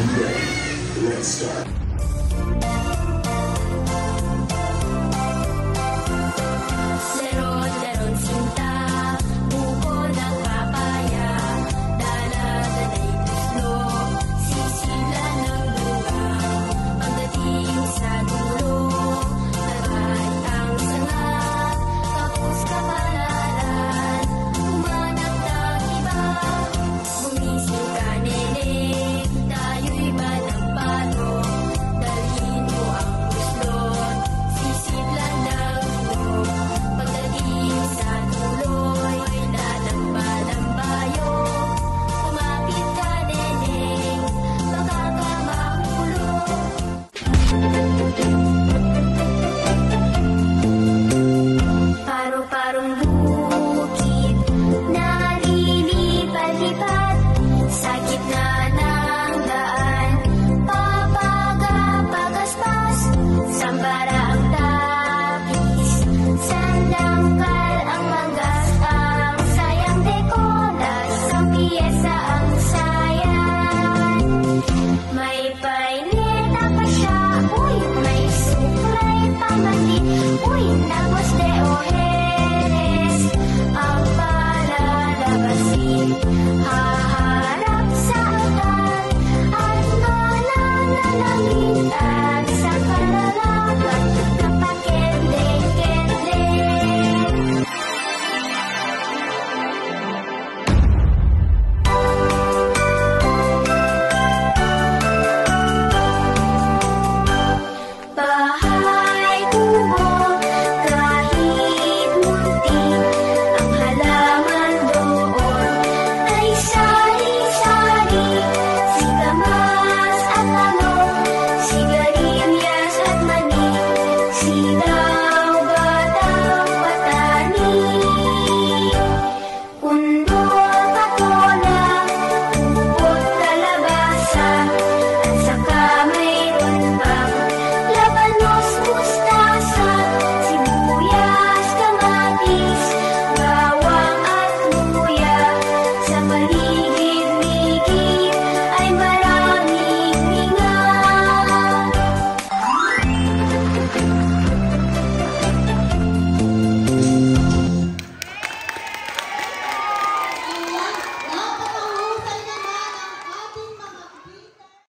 Let's start. Laron-laron sinta, buko ng papaya, dalaga na'y tuslo, sisila ng bunga. Pagdating sa dulo, nagay ang sanga, tapos kapalaran, humanap ng iba. Gumising ka, nene, tayo'y manampalo, dalhin mo ang puslot, sisidlan ng dulo. Pagdating sa tuloy, lalamba-lambayo, kumapit ka, neneng, baka ka mahulog. Paro-parong bukid, nalilipat-lipat, sa gitna ng daan, papaga-pagaspas, sambara ang tapis, sandangkal ang manggas, ang sayang dekolas, ang piyesa